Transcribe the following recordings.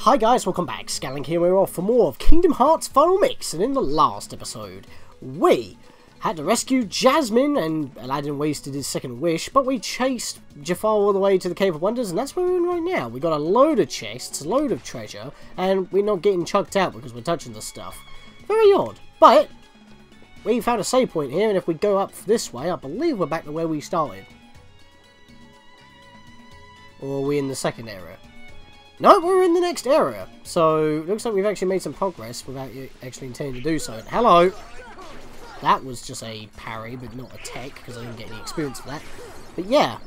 Hi guys, welcome back. Scatlink here. We're off for more of Kingdom Hearts Final Mix, and in the last episode, we had to rescue Jasmine, and Aladdin wasted his second wish, but we chased Jafar all the way to the Cave of Wonders, and that's where we're in right now. We got a load of chests, a load of treasure, and we're not getting chucked out because we're touching the stuff. Very odd, but we found a save point here, and if we go up this way, I believe we're back to where we started. Or are we in the second area? No, we're in the next area. So, it looks like we've actually made some progress without actually intending to do so. Hello! That was just a parry, but not a tech, because I didn't get any experience for that. But yeah.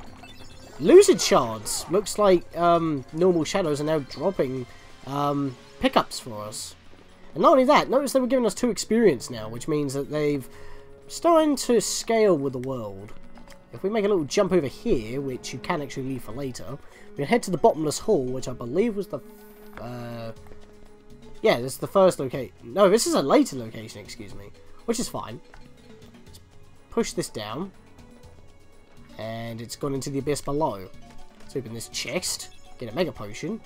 Lucid Shards. Looks like normal shadows are now dropping pickups for us. And not only that, notice they were giving us 2 experience now, which means that they've starting to scale with the world. If we make a little jump over here, which you can actually leave for later, we can head to the Bottomless Hall, which I believe was the... yeah, this is the first location. No, this is a later location, excuse me. Which is fine. Let's push this down. And it's gone into the abyss below. Let's open this chest, get a Mega Potion.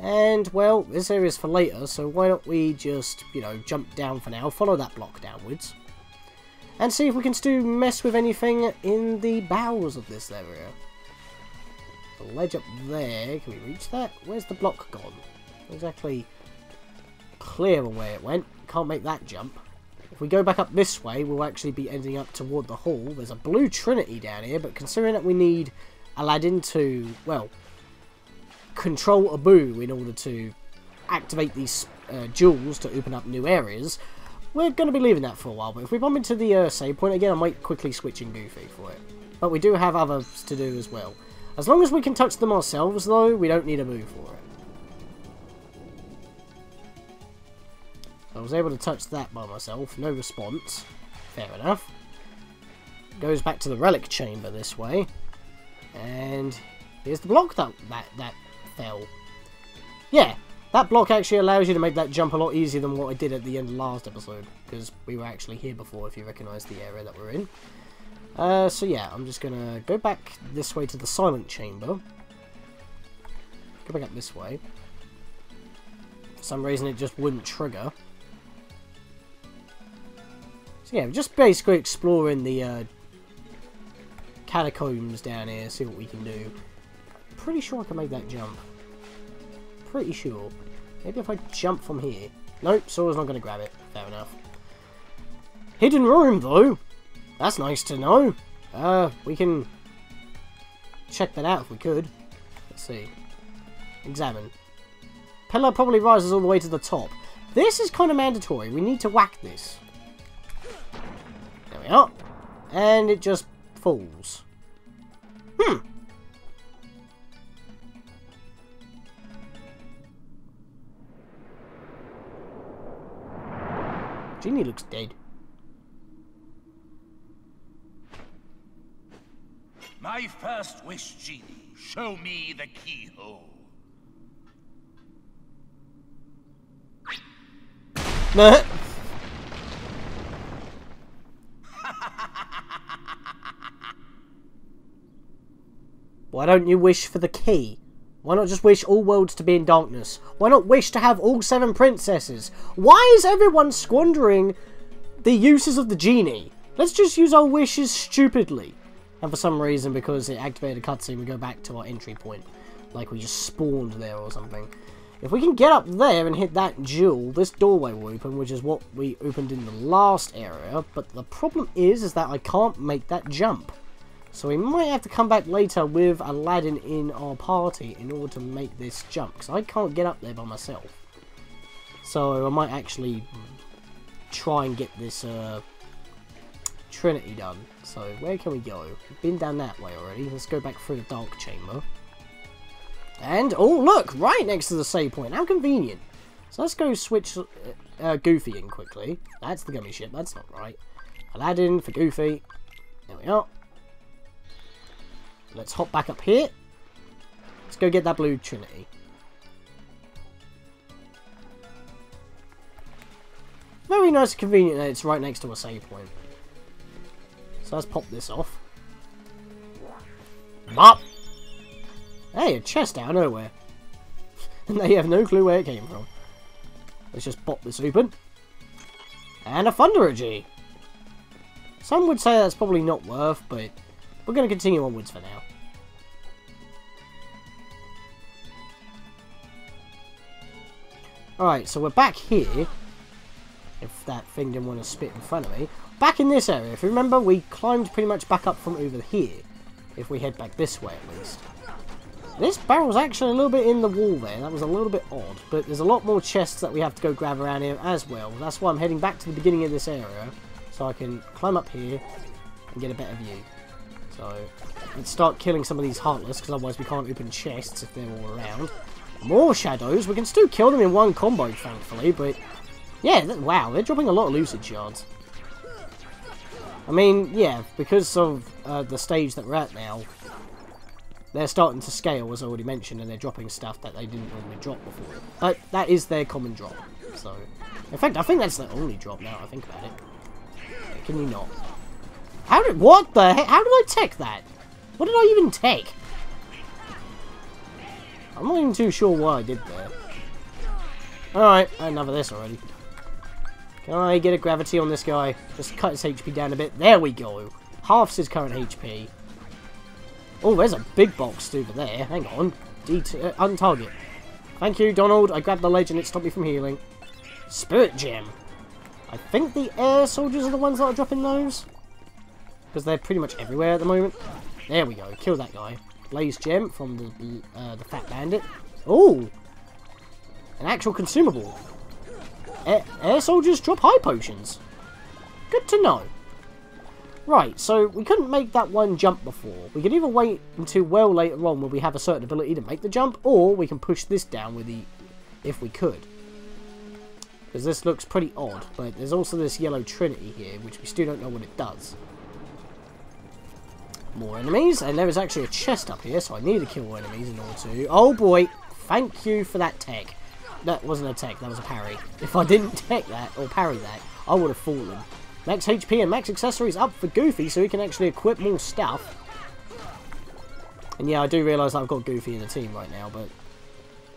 And, well, this area's for later, so why don't we just, you know, jump down for now, follow that block downwards. And see if we can still mess with anything in the bowels of this area. The ledge up there, can we reach that? Where's the block gone? Not exactly clear on where it went. Can't make that jump. If we go back up this way, we'll actually be ending up toward the hall. There's a blue trinity down here, but considering that we need Aladdin to, well, control Abu in order to activate these jewels to open up new areas, we're going to be leaving that for a while. But if we bump into the save point again, I might quickly switch in Goofy for it. But we do have others to do as well. As long as we can touch them ourselves, though, we don't need Abu for it. I was able to touch that by myself. No response. Fair enough. Goes back to the relic chamber this way. And here's the block that fell. Yeah, that block actually allows you to make that jump a lot easier than what I did at the end of the last episode. Because we were actually here before, if you recognise the area that we're in. So yeah, I'm just going to go back this way to the silent chamber. Go back up this way. For some reason it just wouldn't trigger. So yeah, just basically exploring the catacombs down here, see what we can do. Pretty sure I can make that jump. Pretty sure. Maybe if I jump from here. Nope, Sora's not going to grab it. Fair enough. Hidden room, though. That's nice to know. We can check that out if we could. Let's see. Examine. Pillar probably rises all the way to the top. This is kind of mandatory. We need to whack this. There we are. And it just falls. Genie looks dead. My first wish, Genie. Show me the keyhole. Why don't you wish for the key? Why not just wish all worlds to be in darkness? Why not wish to have all 7 princesses? Why is everyone squandering the uses of the genie? Let's just use our wishes stupidly. And for some reason, because it activated a cutscene, we go back to our entry point. Like we just spawned there or something. If we can get up there and hit that jewel, this doorway will open, which is what we opened in the last area. But the problem is that I can't make that jump. So we might have to come back later with Aladdin in our party in order to make this jump. Because I can't get up there by myself. So I might actually try and get this Trinity done. So where can we go? We've been down that way already. Let's go back through the dark chamber. And, oh look! Right next to the save point. How convenient. So let's go switch Goofy in quickly. That's the gummy ship. That's not right. Aladdin for Goofy. There we are. Let's hop back up here. Let's go get that blue Trinity. Very nice and convenient that it's right next to a save point. So let's pop this off. Bop! Hey, a chest out of nowhere. and they have no clue where it came from. Let's just pop this open. And a Thunder G. Some would say that's probably not worth, but we're going to continue onwards for now. Alright, so we're back here. If that thing didn't want to spit in front of me. Back in this area. If you remember, we climbed pretty much back up from over here. If we head back this way, at least. This barrel's actually a little bit in the wall there. That was a little bit odd. But there's a lot more chests that we have to go grab around here as well. That's why I'm heading back to the beginning of this area. So I can climb up here and get a better view. So, let's start killing some of these Heartless, because otherwise we can't open chests if they're all around. More shadows. We can still kill them in one combo, thankfully, but yeah, wow, they're dropping a lot of lucid shards. I mean, yeah, because of the stage that we're at now, they're starting to scale, as I already mentioned, and they're dropping stuff that they didn't normally drop before. But that is their common drop. So, in fact, I think that's their only drop now I think about it. Can you not? What the heck? How did I tech that? What did I even tech? I'm not even too sure what I did there. Alright, I had enough of this already. Can I get a gravity on this guy? Just cut his HP down a bit. There we go. Halves his current HP. Oh, there's a big box over there. Hang on. Untarget. Thank you, Donald. I grabbed the ledge and it stopped me from healing. Spirit Gem. I think the air soldiers are the ones that are dropping those. Because they're pretty much everywhere at the moment. There we go. Kill that guy. Blaze Gem from the Fat Bandit. Oh! An actual consumable. Air soldiers drop high potions. Good to know. Right, so we couldn't make that one jump before. We could either wait until well later on when we have a certain ability to make the jump, or we can push this down with the... if we could. Because this looks pretty odd, but there's also this yellow trinity here, which we still don't know what it does. More enemies, and there is actually a chest up here, so I need to kill more enemies in order to... Oh boy, thank you for that tech. That wasn't a tech, that was a parry. If I didn't tech that, or parry that, I would have fallen. Max HP and max accessories up for Goofy, so he can actually equip more stuff. And yeah, I do realise I've got Goofy in the team right now, but...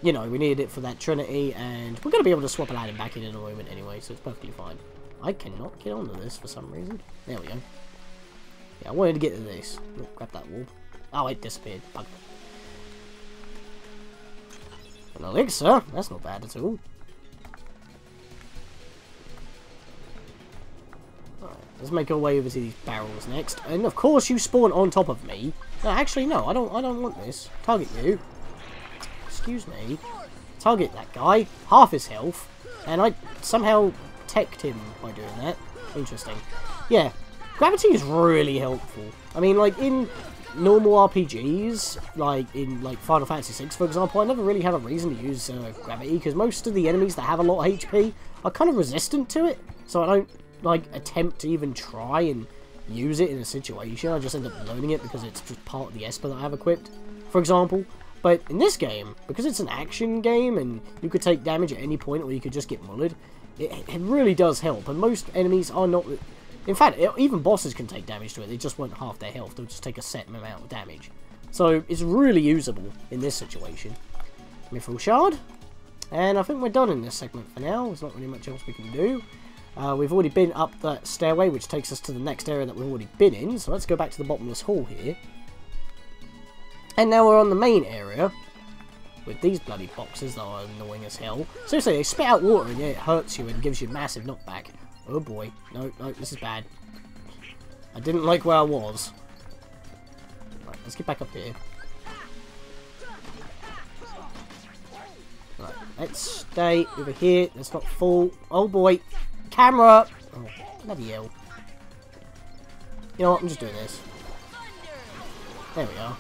you know, we needed it for that Trinity, and we're going to be able to swap Aladdin back in a moment anyway, so it's perfectly fine. I cannot get onto this for some reason. There we go. Yeah, I wanted to get to this. Oh, grab that wall. Oh, it disappeared. Bugger. An elixir? That's not bad at all. Alright, let's make our way over to these barrels next. And of course you spawn on top of me. No, actually no, I don't want this. Target you. Excuse me. Target that guy. Half his health. And I somehow teched him by doing that. Interesting. Yeah. Gravity is really helpful. I mean, like, in normal RPGs, like in Final Fantasy VI, for example, I never really have a reason to use gravity, because most of the enemies that have a lot of HP are kind of resistant to it, so I don't, like, attempt to even try and use it in a situation. I just end up learning it because it's just part of the Esper that I have equipped, for example. But in this game, because it's an action game, and you could take damage at any point, or you could just get mullered, it really does help, and most enemies are not... In fact, even bosses can take damage to it. They just won't half their health. They'll just take a set amount of damage. So, it's really usable in this situation. Mithril Shard. And I think we're done in this segment for now. There's not really much else we can do. We've already been up that stairway, which takes us to the next area that we've already been in. So, let's go back to the bottomless hall here. And now we're on the main area. With these bloody boxes that are annoying as hell. Seriously, they spit out water and yeah, it hurts you and gives you a massive knockback. Oh boy. No, no, this is bad. I didn't like where I was. Right, let's get back up here. Right, let's stay over here. Let's not fall. Oh boy. Camera! Oh, bloody hell. You know what, I'm just doing this. There we are.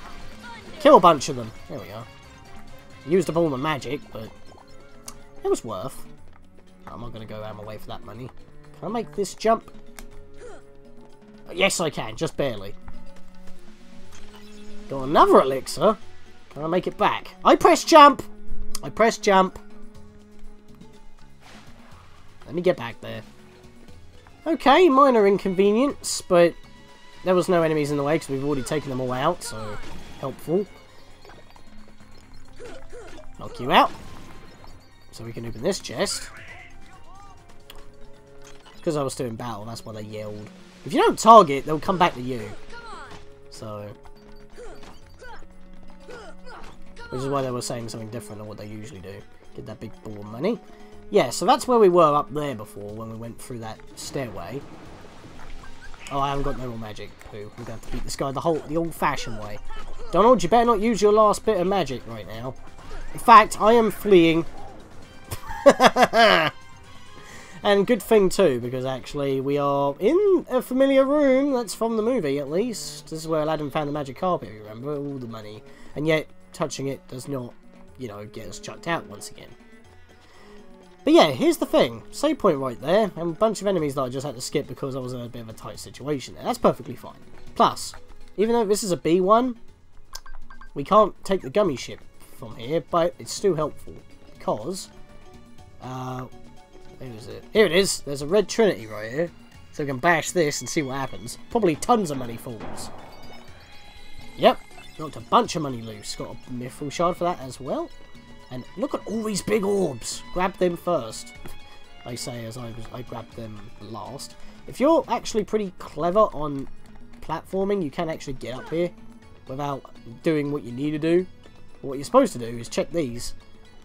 Kill a bunch of them. There we are. Used up all the magic, but it was worth. I'm not going to go out of my way for that money. Can I make this jump? Yes, I can. Just barely. Got another elixir. Can I make it back? I press jump! I press jump. Let me get back there. Okay, minor inconvenience, but there was no enemies in the way because we've already taken them all out, so helpful. Knock you out. So we can open this chest. Because I was still in battle, that's why they yelled. If you don't target, they'll come back to you. So... which is why they were saying something different than what they usually do. Get that big ball of money. Yeah, so that's where we were up there before, when we went through that stairway. Oh, I haven't got no more magic. Pooh. We're going to have to beat this guy the old-fashioned way. Donald, you better not use your last bit of magic right now. In fact, I am fleeing. And good thing too, because actually we are in a familiar room that's from the movie, at least. This is where Aladdin found the magic carpet, you remember? All the money. And yet, touching it does not, you know, get us chucked out once again. But yeah, here's the thing. Save point right there, and a bunch of enemies that I just had to skip because I was in a bit of a tight situation there. That's perfectly fine. Plus, even though this is a B1, we can't take the gummy ship from here, but it's still helpful. Because, where is it? Here it is! There's a red trinity right here. So we can bash this and see what happens. Probably tons of money falls. Yep, knocked a bunch of money loose. Got a mithril shard for that as well. And look at all these big orbs. Grab them first. I say as I grabbed them last. If you're actually pretty clever on platforming, you can actually get up here without doing what you need to do. What you're supposed to do is check these.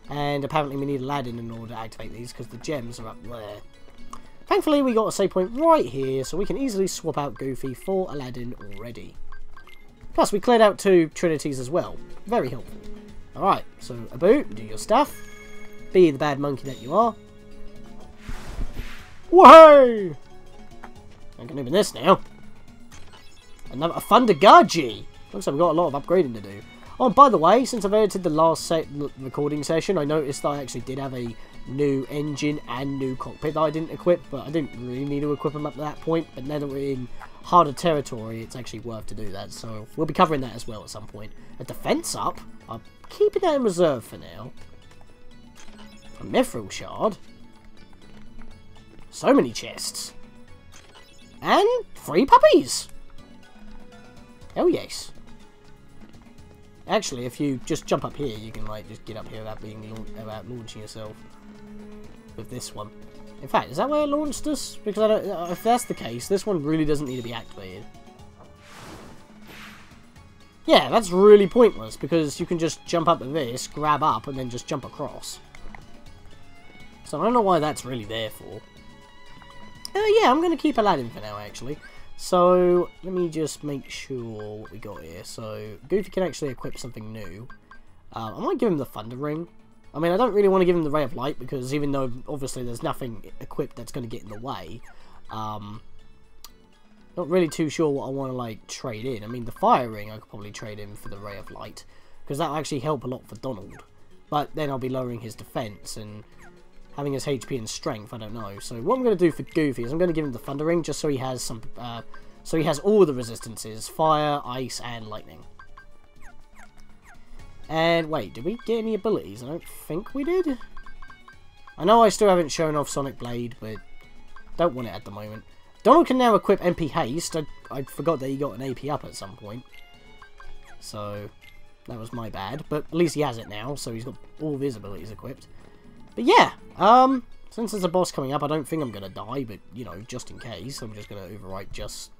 And apparently we need Aladdin in order to activate these because the gems are up there. Thankfully we got a save point right here, so we can easily swap out Goofy for Aladdin already. Plus we cleared out 2 trinities as well. Very helpful. Alright, so Abu, do your stuff. Be the bad monkey that you are. Whoa! I can open this now. Another Thunder Gaji. Looks like we've got a lot of upgrading to do. Oh, and by the way, since I've edited the last recording session, I noticed that I actually did have a new engine and new cockpit that I didn't equip, but I didn't really need to equip them up to that point. But now that we're in harder territory, it's actually worth to do that, so we'll be covering that as well at some point. A defense up? I'm keeping that in reserve for now. A mithril shard. So many chests. And 3 puppies! Hell yes. Actually, if you just jump up here, you can like just get up here without launching yourself with this one. In fact, is that where it launched us? Because I don't, if that's the case, this one really doesn't need to be activated. Yeah, that's really pointless because you can just jump up to this, grab up, and then just jump across. So I don't know why that's really there for. Yeah, I'm going to keep Aladdin for now, actually. So, let me just make sure what we got here. So, Goofy can actually equip something new. I might give him the Thunder Ring. I mean, I don't really want to give him the Ray of Light, because even though, obviously, there's nothing equipped that's going to get in the way, not really too sure what I want to, like, trade in. I mean, the Fire Ring I could probably trade in for the Ray of Light, because that'll actually help a lot for Donald. But then I'll be lowering his defense, and having his HP and strength, I don't know. So what I'm going to do for Goofy is I'm going to give him the Thunder Ring just so he has some, so he has all the resistances: fire, ice, and lightning. And wait, did we get any abilities? I don't think we did. I know I still haven't shown off Sonic Blade, but don't want it at the moment. Donald can now equip MP Haste. I forgot that he got an AP up at some point, so that was my bad. But at least he has it now, so he's got all of his abilities equipped. But yeah, since there's a boss coming up, I don't think I'm going to die, but, you know, just in case, I'm just going to overwrite just,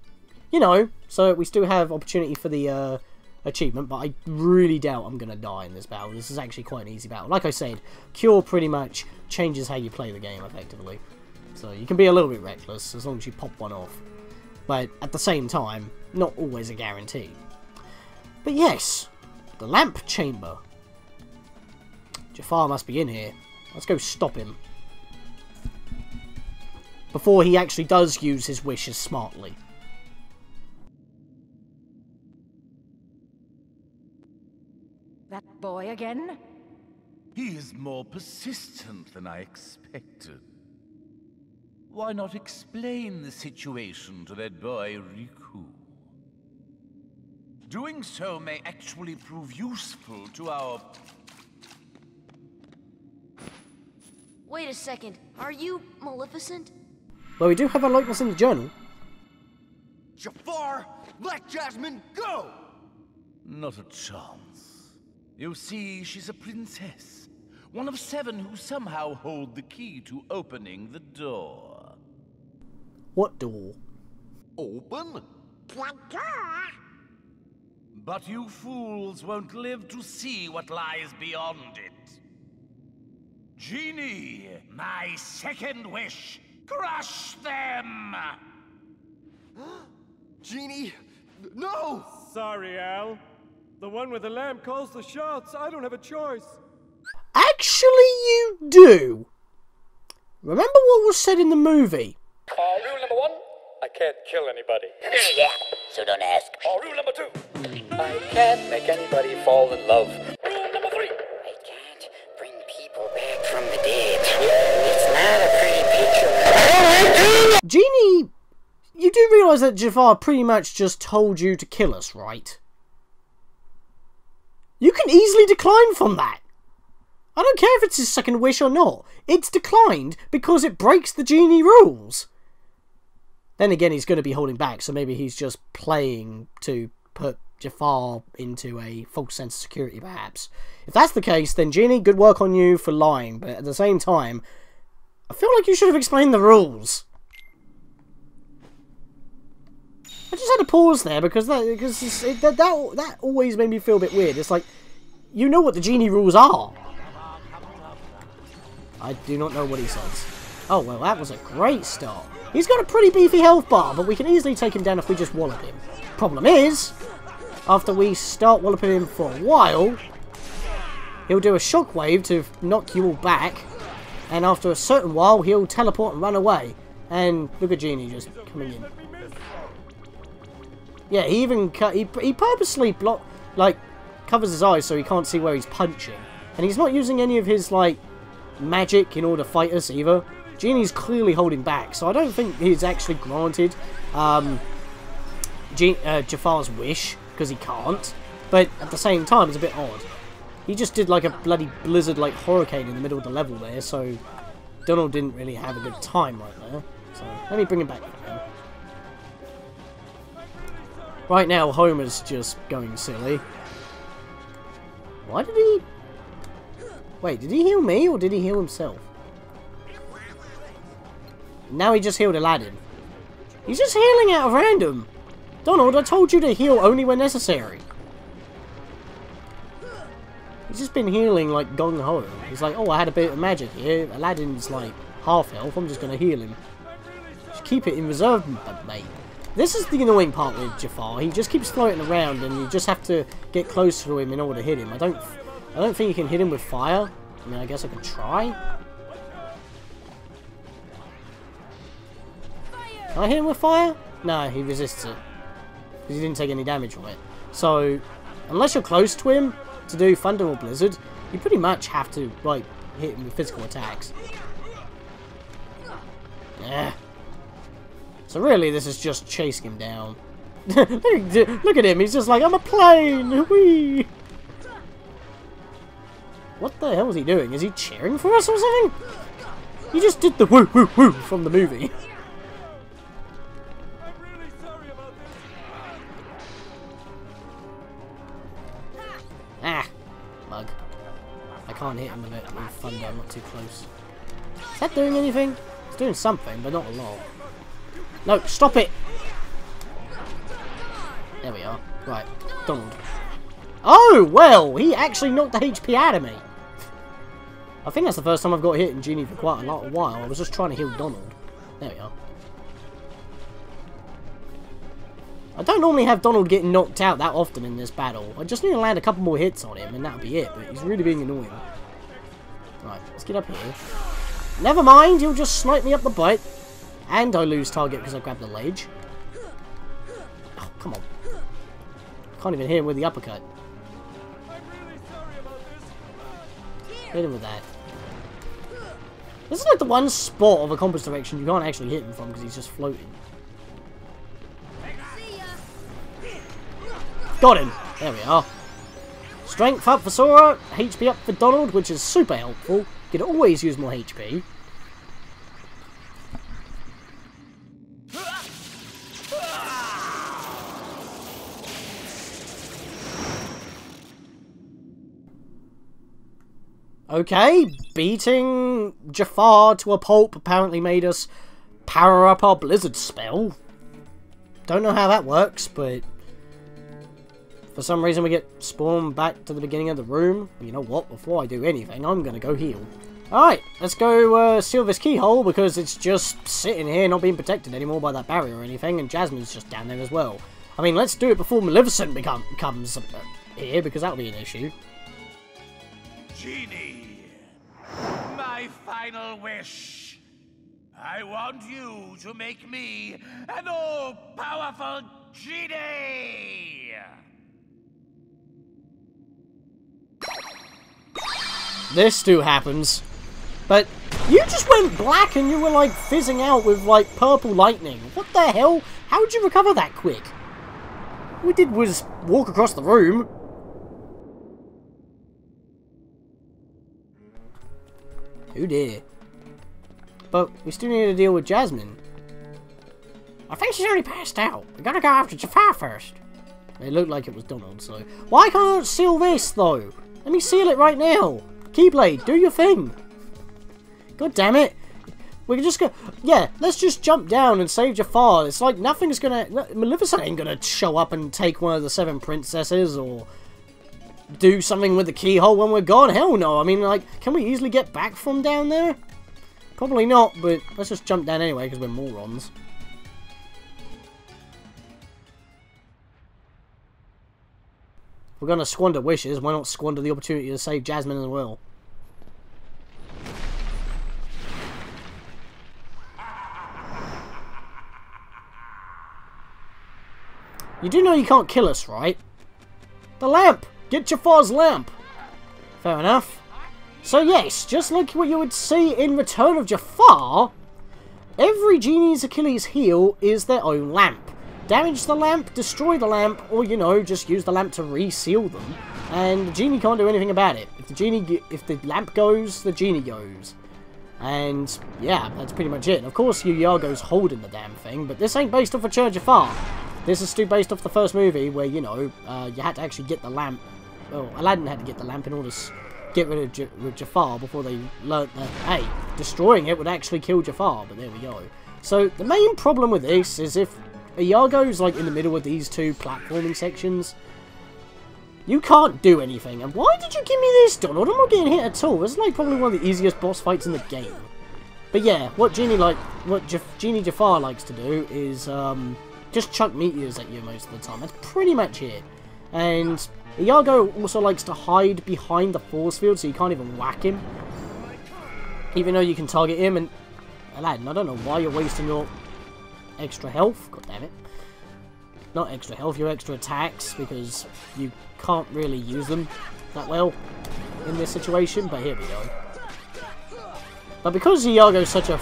you know, so we still have opportunity for the, achievement, but I really doubt I'm going to die in this battle. This is actually quite an easy battle. Like I said, Cure pretty much changes how you play the game, effectively. So you can be a little bit reckless, as long as you pop one off. But at the same time, not always a guarantee. But yes, the lamp chamber. Jafar must be in here. Let's go stop him. Before he actually does use his wishes smartly. That boy again? He is more persistent than I expected. Why not explain the situation to that boy, Riku? Doing so may actually prove useful to our... Wait a second, are you Maleficent? Well, we do have a likeness in the journal. Jafar, let Jasmine go! Not a chance. You see, she's a princess. One of 7 who somehow hold the key to opening the door. What door? Open? But you fools won't live to see what lies beyond it. Genie, my second wish, crush them! Genie, no! Sorry, Al. The one with the lamp calls the shots. I don't have a choice. Actually, you do. Remember what was said in the movie? Rule number 1, I can't kill anybody. Yeah, so don't ask. Rule number 2, I can't make anybody fall in love. Rule number 3, I can't bring people back from the dead. It's not a pretty picture. Genie, you do realise that Jafar pretty much just told you to kill us, right? You can easily decline from that. I don't care if it's his second wish or not. It's declined because it breaks the Genie rules. Then again, he's going to be holding back, so maybe he's just playing to put Jafar into a false sense of security, perhaps. If that's the case, then Genie, good work on you for lying, but at the same time, I feel like you should have explained the rules. I just had to pause there because that always made me feel a bit weird. It's like, you know what the Genie rules are. I do not know what he says. Oh, well, that was a great start. He's got a pretty beefy health bar, but we can easily take him down if we just wallop him. Problem is, after we start walloping him for a while, he'll do a shockwave to knock you all back, and after a certain while, he'll teleport and run away. And look at Genie just coming in. Yeah, he even he purposely covers his eyes so he can't see where he's punching, and he's not using any of his magic in order to fight us either. Genie's clearly holding back, so I don't think he's actually granted Jafar's wish because he can't. But at the same time, it's a bit odd. He just did like a bloody blizzard, hurricane in the middle of the level there, so Donald didn't really have a good time right there. So let me bring him back now. Right now, Homer's just going silly. Why did he... Wait, did he heal me, or did he heal himself? Now he just healed Aladdin. He's just healing out of random. Donald, I told you to heal only when necessary. He's just been healing gung-ho. He's like, oh, I had a bit of magic here. Aladdin's half health. I'm just going to heal him. Just keep it in reserve, mate. This is the annoying part with Jafar. He just keeps floating around, and you just have to get close to him in order to hit him. I don't think you can hit him with fire. I mean, I guess I could try. Can I hit him with fire? No, he resists it. Because he didn't take any damage from it. So, unless you're close to him to do Thunder or Blizzard, you pretty much have to, hit him with physical attacks. Yeah. So really, this is just chasing him down. Look at him, he's just like, I'm a plane! Whee! What the hell is he doing? Is he cheering for us or something? He just did the woo woo woo from the movie. Ah! Bug. I can't hit him with it with thunder, I'm not too close. Is that doing anything? It's doing something, but not a lot. No, stop it! There we are. Right, Donald. Oh, well, he actually knocked the HP out of me. I think that's the first time I've got hit in Genie for quite a while. I was just trying to heal Donald. There we are. I don't normally have Donald getting knocked out that often in this battle. I just need to land a couple more hits on him and that'll be it, but he's really being annoying. Right, let's get up here. Never mind, he'll just snipe me up the butt. And I lose target because I grabbed the ledge. Oh, come on. Can't even hit him with the uppercut. Hit him with that. This is the one spot of a compass direction you can't actually hit him from because he's just floating. Got him! There we are. Strength up for Sora, HP up for Donald, which is super helpful. You can always use more HP. Okay, beating Jafar to a pulp apparently made us power up our blizzard spell. Don't know how that works, but for some reason we get spawned back to the beginning of the room. You know what, before I do anything, I'm gonna go heal. Alright, let's go seal this keyhole, because it's just sitting here not being protected anymore by that barrier or anything, and Jasmine's just down there as well. I mean, let's do it before Maleficent comes here, because that'll be an issue. Genie, my final wish. I want you to make me an all-powerful genie! This still happens. But you just went black and you were like fizzing out with like purple lightning. What the hell? How did you recover that quick? All we did was walk across the room. Oh dear. But we still need to deal with Jasmine. I think she's already passed out. We gotta go after Jafar first. It looked like it was Donald, so... Why can't I seal this, though? Let me seal it right now. Keyblade, do your thing. God damn it. We can just go... Yeah, let's just jump down and save Jafar. It's like nothing's gonna... Maleficent ain't gonna show up and take one of the 7 princesses, or... do something with the keyhole when we're gone. Hell no. I mean, like, can we easily get back from down there? Probably not, but let's just jump down anyway, because we're morons. If we're gonna squander wishes, why not squander the opportunity to save Jasmine as well? You do know you can't kill us, right? The lamp! Get Jafar's lamp! Fair enough. So yes, just like what you would see in Return of Jafar, every genie's Achilles heel is their own lamp. Damage the lamp, destroy the lamp, or, you know, just use the lamp to reseal them, and the genie can't do anything about it. If the lamp goes, the genie goes. And, yeah, that's pretty much it. Of course, Iago's holding the damn thing, but this ain't based off of Return of Jafar. This is still based off the first movie, where, you know, you had to actually get the lamp. Well, Aladdin had to get the lamp in order to get rid of Jafar before they learnt that, hey, destroying it would actually kill Jafar, but there we go. So, the main problem with this is if Iago's like in the middle of these two platforming sections, you can't do anything. And why did you give me this, Donald? I'm not getting hit at all. This is like probably one of the easiest boss fights in the game. But yeah, what Genie Jafar likes to do is just chuck meteors at you most of the time. That's pretty much it. And Iago also likes to hide behind the force field, so you can't even whack him, even though you can target him. And Aladdin, I don't know why you're wasting your extra health. God damn it. Not extra health, your extra attacks, because you can't really use them that well in this situation, but here we go. But because Iago's such a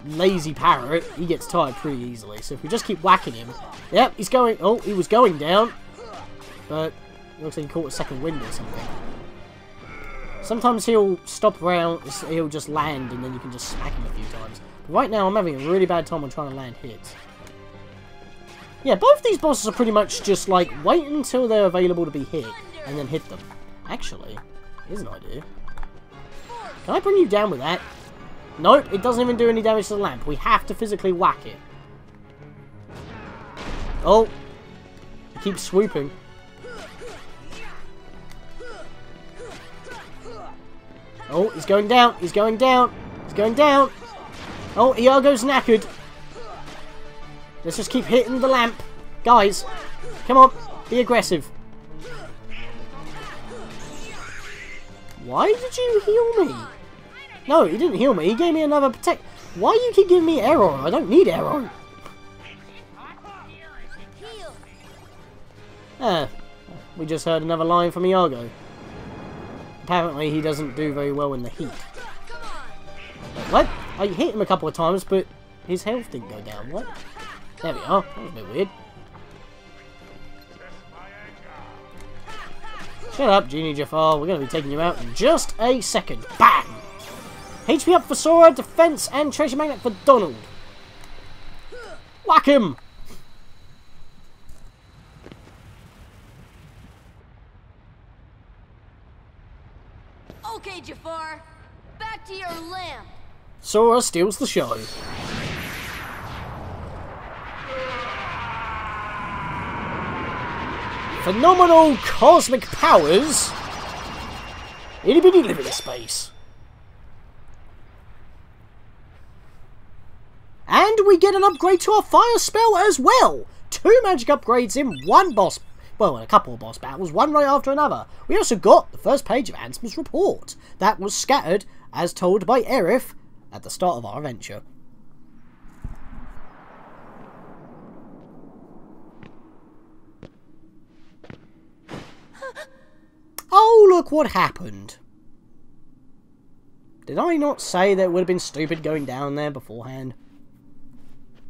lazy parrot, he gets tired pretty easily, so if we just keep whacking him... Yep, he's going... Oh, he was going down, but it looks like he caught a second wind or something. Sometimes he'll stop around, he'll just land, and then you can just smack him a few times. Right now, I'm having a really bad time on trying to land hits. Yeah, both these bosses are pretty much just like, wait until they're available to be hit, and then hit them. Actually, here's an idea. Can I bring you down with that? Nope, it doesn't even do any damage to the lamp. We have to physically whack it. Oh. It keeps swooping. Oh, he's going down, he's going down, he's going down. Oh, Iago's knackered. Let's just keep hitting the lamp. Guys, come on, be aggressive. Why did you heal me? No, he didn't heal me. He gave me another protect. Why do you keep giving me arrow? I don't need arrow. We just heard another line from Iago. Apparently, he doesn't do very well in the heat. What? I hit him a couple of times, but his health didn't go down. What? There we are. That was a bit weird. Shut up, Genie Jafar. We're going to be taking you out in just a second. Bam! HP up for Sora, defense, and treasure magnet for Donald. Whack him! Okay, Jafar. Sora steals the show. Phenomenal cosmic powers. Itty bitty living space. And we get an upgrade to our fire spell as well. 2 magic upgrades in one boss. Well, a couple of boss battles, one right after another. We also got the first page of Ansmer's report. That was scattered, as told by Aerith, at the start of our adventure. Oh, look what happened. Did I not say that it would have been stupid going down there beforehand?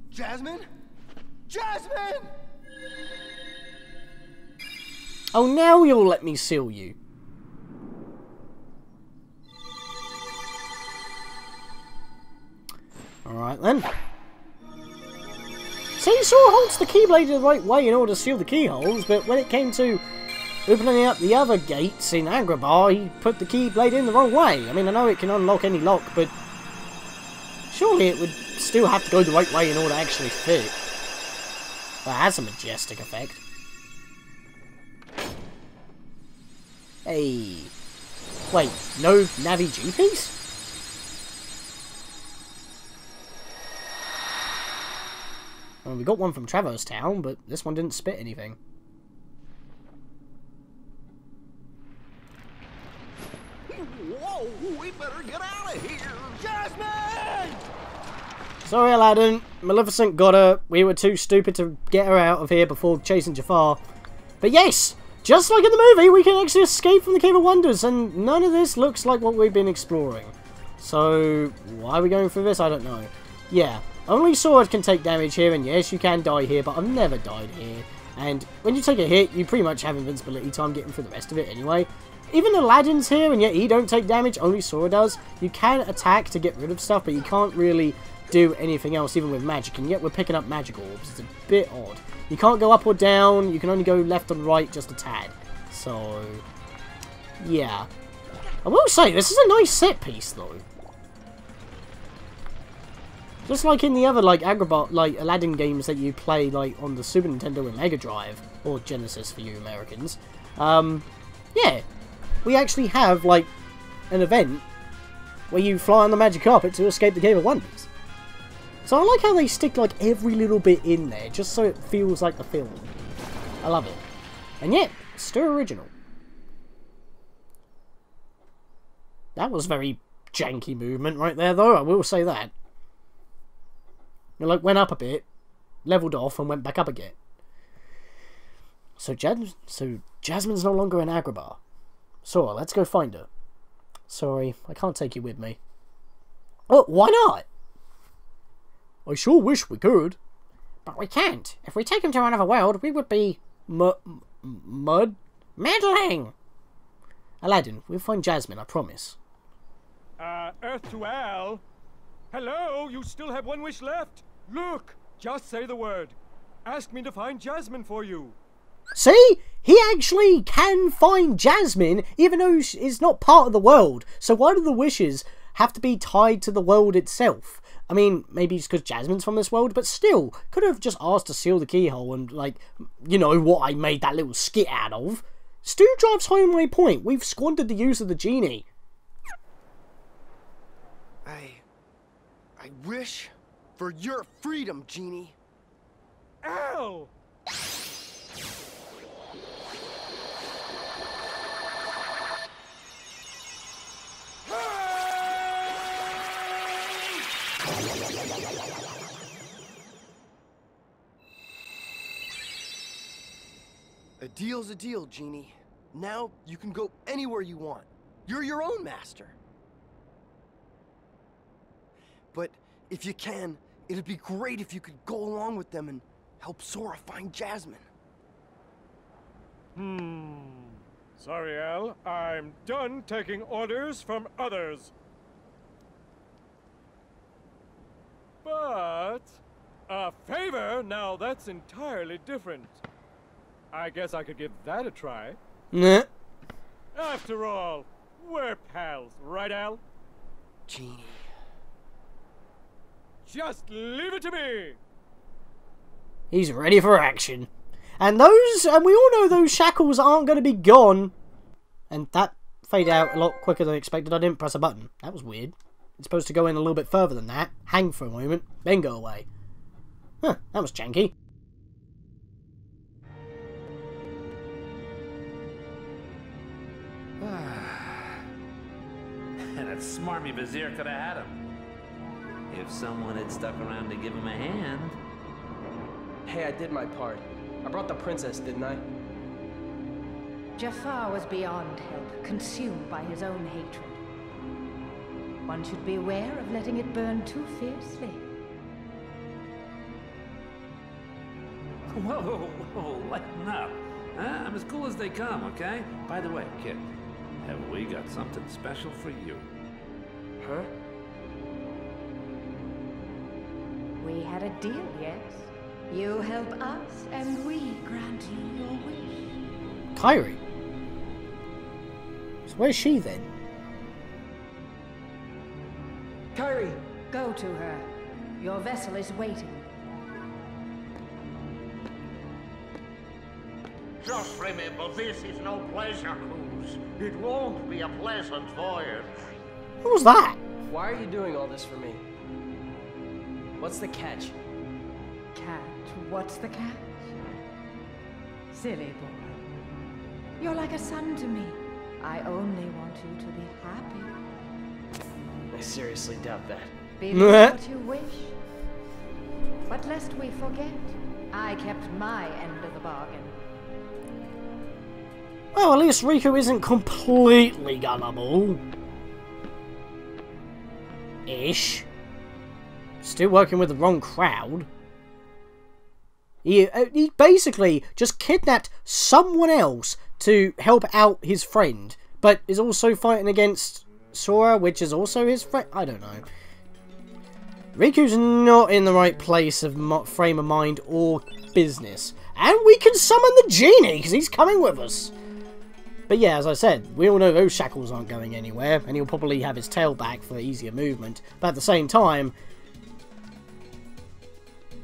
Jasmine? Jasmine! Oh, now you'll let me seal you. Alright then. See, Sora holds the keyblade the right way in order to seal the keyholes, but when it came to opening up the other gates in Agrabah, he put the keyblade in the wrong way. I mean, I know it can unlock any lock, but surely it would still have to go the right way in order to actually fit. That has a majestic effect. Hey. Wait, no Navi G-piece? Well, we got one from Traverse Town, but this one didn't spit anything. Whoa, we better get out of here! Jasmine! Sorry, Aladdin. Maleficent got her. We were too stupid to get her out of here before chasing Jafar. But yes, just like in the movie, we can actually escape from the Cave of Wonders, and none of this looks like what we've been exploring. So, why are we going through this? I don't know. Yeah, only Sword can take damage here, and yes, you can die here, but I've never died here. And when you take a hit, you pretty much have invincibility time getting through the rest of it anyway. Even Aladdin's here, and yet he don't take damage, only Sora does. You can attack to get rid of stuff, but you can't really do anything else, even with magic, and yet we're picking up magic orbs. It's a bit odd. You can't go up or down, you can only go left and right just a tad. So, yeah. I will say, this is a nice set piece, though. Just like in the other, like, Agrabah, like, Aladdin games that you play, like, on the Super Nintendo and Mega Drive, or Genesis for you Americans, yeah. We actually have, like, an event where you fly on the magic carpet to escape the Cave of Wonders. So I like how they stick, like, every little bit in there, just so it feels like the film. I love it. And yet, still original. That was very janky movement right there, though, I will say that. It, like, went up a bit, leveled off, and went back up again. So Jasmine's no longer in Agrabah. Sora, let's go find her. Sorry, I can't take you with me. Oh, why not? I sure wish we could. But we can't. If we take him to another world, we would be... meddling. Aladdin, we'll find Jasmine, I promise. Earth to Al. Hello, you still have one wish left. Look, just say the word. Ask me to find Jasmine for you. See? He actually can find Jasmine, even though she's not part of the world. So why do the wishes have to be tied to the world itself? I mean, maybe it's because Jasmine's from this world, but still, could have just asked to seal the keyhole and, like, you know, what I made that little skit out of. Stu drives home my point. We've squandered the use of the genie. I wish for your freedom, Genie. Al! A deal's a deal, Genie. Now you can go anywhere you want. You're your own master. But if you can, it'd be great if you could go along with them and help Sora find Jasmine. Sorry, Al. I'm done taking orders from others. But a favor? Now that's entirely different. I guess I could give that a try. Nah. After all, we're pals, right, Al? Genie, Just leave it to me. He's ready for action. And we all know those shackles aren't going to be gone. And that faded out a lot quicker than expected. I didn't press a button. That was weird. It's supposed to go in a little bit further than that. Hang for a moment, then go away. Huh, that was janky. That smarmy vizier could have had him. If someone had stuck around to give him a hand. Hey, I did my part. I brought the princess, didn't I? Jafar was beyond help, consumed by his own hatred. One should beware of letting it burn too fiercely. Whoa, whoa, whoa, lighten up. I'm as cool as they come, okay? By the way, kid, have we got something special for you? Huh? We had a deal, yes? You help us, and we grant you your wish. Kyrie? So where's she then? Kyrie! Go to her. Your vessel is waiting. Just remember, this is no pleasure cruise. It won't be a pleasant voyage. What was that? Why are you doing all this for me? What's the catch? Catch? What's the catch? Silly boy. You're like a son to me. I only want you to be happy. I seriously doubt that. Believe what you wish. But lest we forget, I kept my end of the bargain. Well, at least Riku isn't completely gullible. Ish. Still working with the wrong crowd. He basically just kidnapped someone else to help out his friend, but is also fighting against Sora, which is also his friend. I don't know. Riku's not in the right place of frame of mind or business. And we can summon the Genie, because he's coming with us. But yeah, as I said, we all know those shackles aren't going anywhere, and he'll probably have his tail back for easier movement. But at the same time,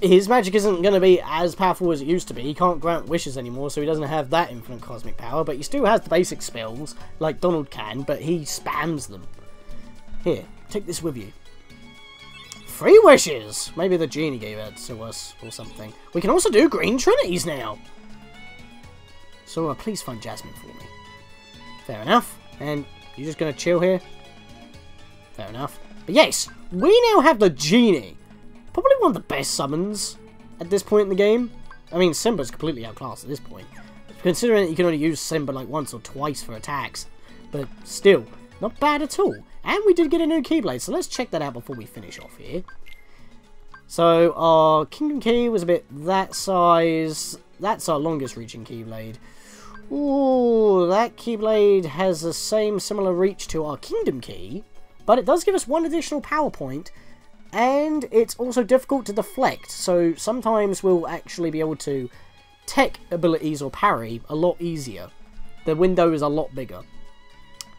his magic isn't going to be as powerful as it used to be. He can't grant wishes anymore, so he doesn't have that infinite cosmic power. But he still has the basic spells, like Donald can, but he spams them. Here, take this with you. 3 wishes! Maybe the Genie gave it to us, or something. We can also do Green Trinities now! So, please find Jasmine for me. Fair enough. And you're just going to chill here? Fair enough. But yes, we now have the Genie. Probably one of the best summons at this point in the game. I mean, Simba's completely outclassed at this point. Considering that you can only use Simba like once or twice for attacks. But still, not bad at all. And we did get a new Keyblade, so let's check that out before we finish off here. So, our Kingdom Key was a bit that size. That's our longest reaching Keyblade. Ooh, that Keyblade has the same similar reach to our Kingdom Key, but it does give us 1 additional power point, and it's also difficult to deflect, so sometimes we'll actually be able to tech abilities or parry a lot easier. The window is a lot bigger.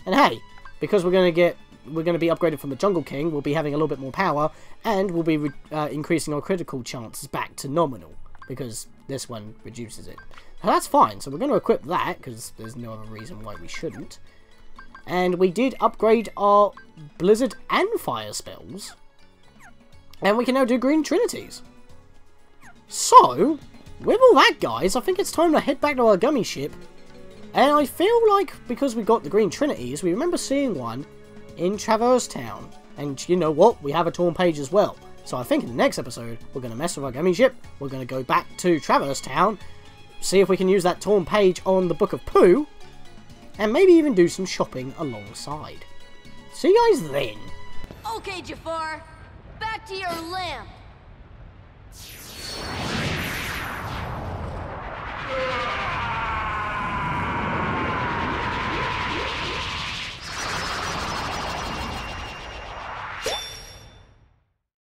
And hey, because we're going to be upgraded from the Jungle King, we'll be having a little bit more power, and we'll be increasing our critical chances back to nominal, because this one reduces it. So that's fine, so we're going to equip that, because there's no other reason why we shouldn't. And we did upgrade our Blizzard and Fire spells, and we can now do Green Trinities. So, with all that, guys, I think it's time to head back to our gummy ship. And I feel like, because we got the Green Trinities, we remember seeing one in Traverse Town. And you know what? We have a torn page as well. So I think in the next episode, we're going to mess with our gummy ship. We're going to go back to Traverse Town, see if we can use that torn page on the Book of Pooh, and maybe even do some shopping alongside. See you guys then. Okay, Jafar. Back to your lamp.